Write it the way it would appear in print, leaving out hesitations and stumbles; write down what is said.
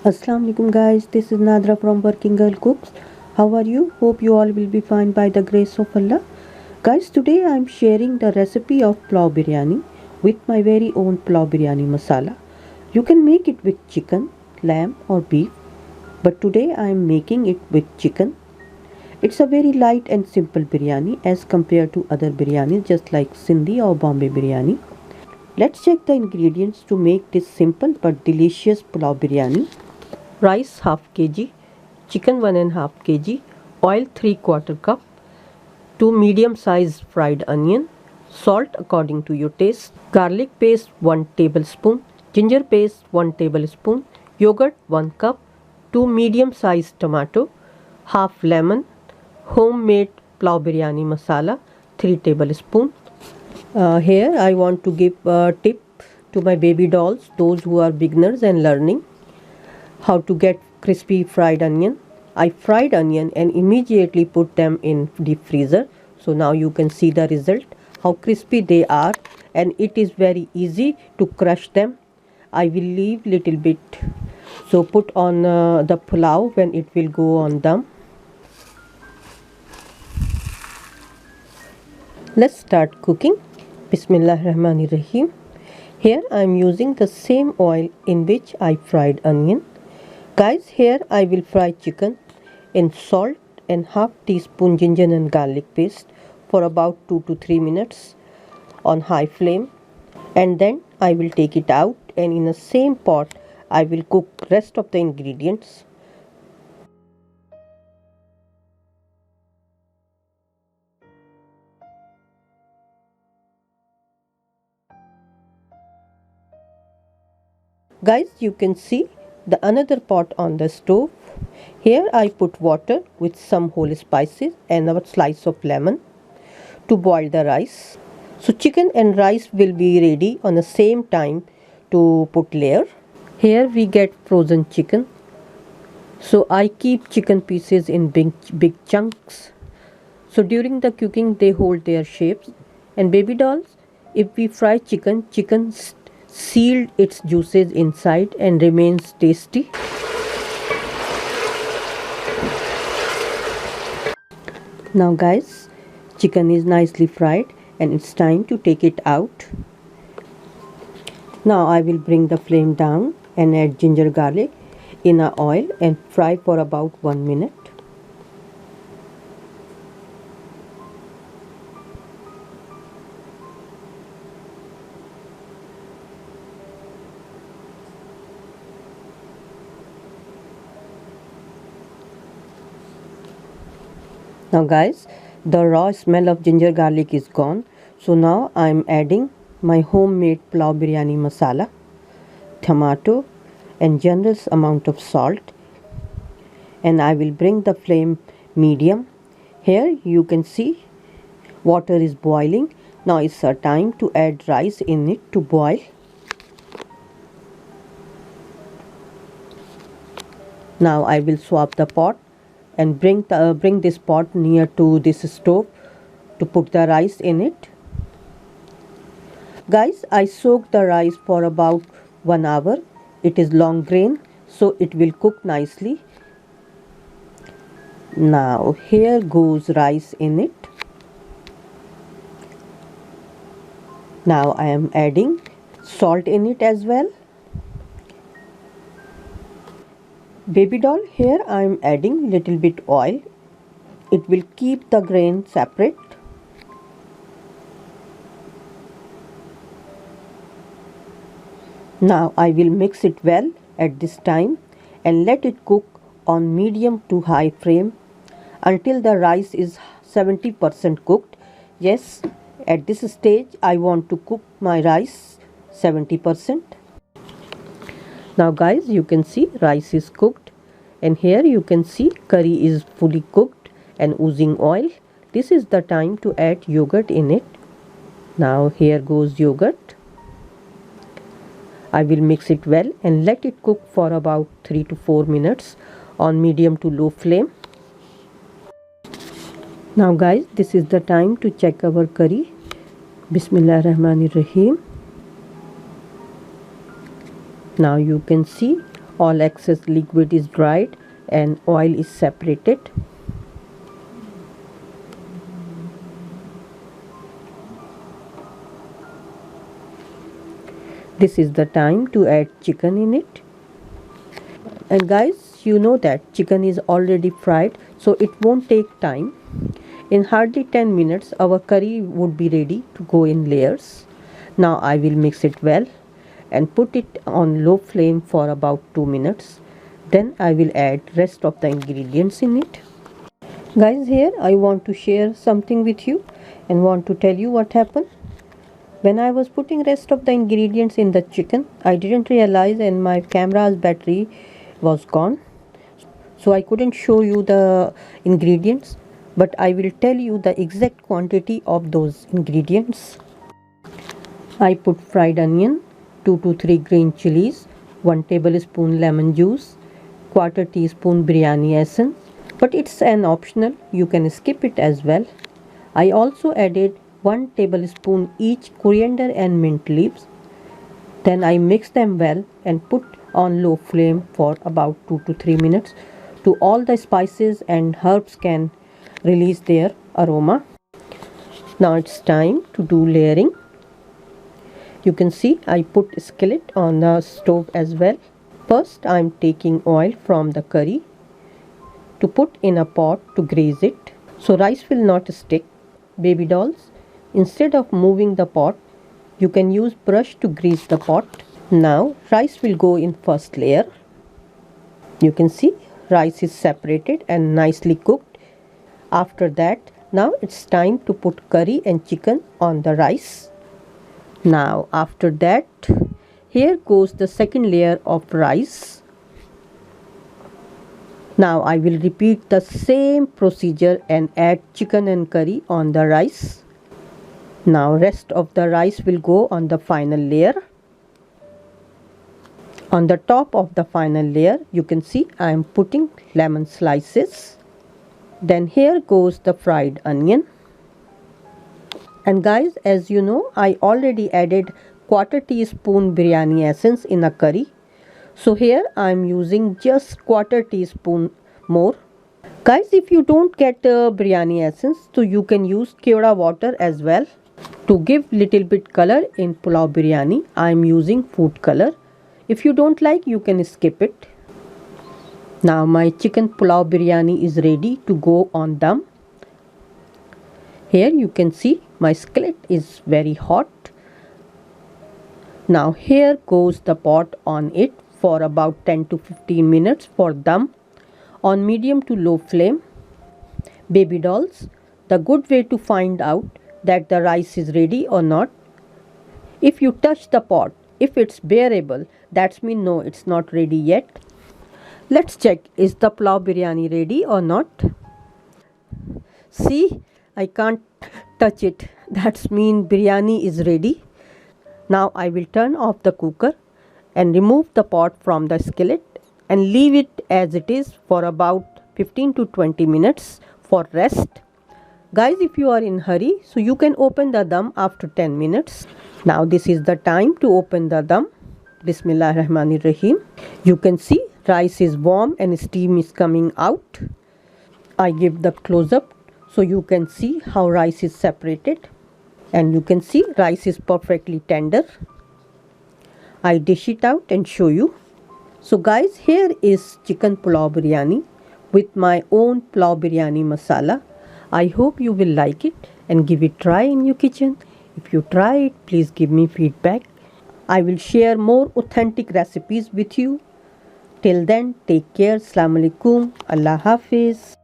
Assalamu alaikum guys, this is Nadra from Working Girl Cooks. How are you? Hope you all will be fine by the grace of Allah. Guys, today I am sharing the recipe of pulao biryani with my very own pulao biryani masala. You can make it with chicken, lamb or beef, but today I am making it with chicken. It's a very light and simple biryani as compared to other biryanis just like Sindhi or Bombay biryani. Let's check the ingredients to make this simple but delicious pulao biryani. Rice half kg, chicken 1.5 kg, oil 3/4 cup, 2 medium sized fried onion, salt according to your taste, garlic paste 1 tablespoon, ginger paste 1 tablespoon, yogurt 1 cup, 2 medium sized tomato, half lemon, homemade pulao biryani masala 3 tablespoon. Here I want to give a tip to my baby dolls, those who are beginners and learning how to get crispy fried onion. I fried onion and immediately put them in deep freezer. So now you can see the result, how crispy they are, and it is very easy to crush them. I will leave little bit, so put on the pulao when it will go on dum. Let's start cooking. Bismillahirrahmanirrahim. Here I am using the same oil in which I fried onion. Guys, here I will fry chicken in salt and half teaspoon ginger and garlic paste for about 2 to 3 minutes on high flame, and then I will take it out, and in the same pot I will cook rest of the ingredients. Guys, you can see the another pot on the stove. Here I put water with some whole spices and a slice of lemon to boil the rice. So chicken and rice will be ready on the same time to put layer. Here we get frozen chicken. So I keep chicken pieces in big chunks. So during the cooking they hold their shapes. And baby dolls, if we fry chicken sealed its juices inside and remains tasty. Now guys, chicken is nicely fried and it's time to take it out. Now I will bring the flame down and add ginger garlic in a oil and fry for about 1 minute. Now guys, the raw smell of ginger garlic is gone. So now I am adding my homemade pulao biryani masala, tomato and generous amount of salt, and I will bring the flame medium. Here you can see water is boiling. Now it's a time to add rice in it to boil. Now I will swap the pot and bring this pot near to this stove to put the rice in it. Guys, I soaked the rice for about 1 hour. It is long grain, so it will cook nicely. Now here goes rice in it. Now I am adding salt in it as well. Baby doll, here I am adding little bit oil. It will keep the grain separate. Now I will mix it well at this time and let it cook on medium to high flame until the rice is 70% cooked. Yes, at this stage I want to cook my rice 70%. Now guys, you can see rice is cooked, and here you can see curry is fully cooked and oozing oil. This is the time to add yogurt in it. Now here goes yogurt. I will mix it well and let it cook for about 3 to 4 minutes on medium to low flame. Now guys, this is the time to check our curry. Bismillahirrahmanirrahim. Now you can see All excess liquid is dried and oil is separated. This is the time to add chicken in it. And guys, you know that chicken is already fried, so it won't take time. In hardly 10 minutes our curry would be ready to go in layers. Now I will mix it well and put it on low flame for about 2 minutes. Then I will add rest of the ingredients in it. Guys, here I want to share something with you and want to tell you what happened. When I was putting rest of the ingredients in the chicken, I didn't realize and my camera's battery was gone. So I couldn't show you the ingredients, but I will tell you the exact quantity of those ingredients. I put fried onion, 2 to 3 green chilies, 1 tablespoon lemon juice, quarter teaspoon biryani essence, but it's an optional, you can skip it as well. I also added 1 tablespoon each coriander and mint leaves. Then I mix them well and put on low flame for about 2 to 3 minutes to all the spices and herbs can release their aroma. Now it's time to do layering. You can see I put a skillet on the stove as well. First I'm taking oil from the curry to put in a pot to grease it so rice will not stick. Baby dolls, instead of moving the pot, you can use brush to grease the pot. Now rice will go in first layer. You can see rice is separated and nicely cooked. After that, now it's time to put curry and chicken on the rice. Now after that, here goes the second layer of rice. Now I will repeat the same procedure and add chicken and curry on the rice. Now rest of the rice will go on the final layer. On the top of the final layer, you can see I am putting lemon slices. Then here goes the fried onion. And guys, as you know, I already added quarter teaspoon biryani essence in a curry. So here I am using just quarter teaspoon more. Guys, if you don't get biryani essence, so you can use keoda water as well. To give little bit color in pulao biryani, I am using food color. If you don't like, you can skip it. Now my chicken pulao biryani is ready to go on dum. Here you can see my skillet is very hot. Now here goes the pot on it for about 10 to 15 minutes for dum on medium to low flame. Baby dolls, the good way to find out that the rice is ready or not, if you touch the pot, if it's bearable, that's mean no, it's not ready yet. Let's check, is the pulao biryani ready or not? See, I can't touch it, that's mean biryani is ready. Now I will turn off the cooker and remove the pot from the skillet and leave it as it is for about 15 to 20 minutes for rest. Guys, if you are in hurry, so you can open the dum after 10 minutes. Now this is the time to open the dum. Bismillahirrahmanirrahim. You can see rice is warm and steam is coming out. I give the close up so you can see how rice is separated. And you can see rice is perfectly tender. I dish it out and show you. So guys, here is chicken pulao biryani with my own pulao biryani masala. I hope you will like it and give it try in your kitchen. If you try it, please give me feedback. I will share more authentic recipes with you. Till then, take care. Assalamu alaikum. Allah Hafiz.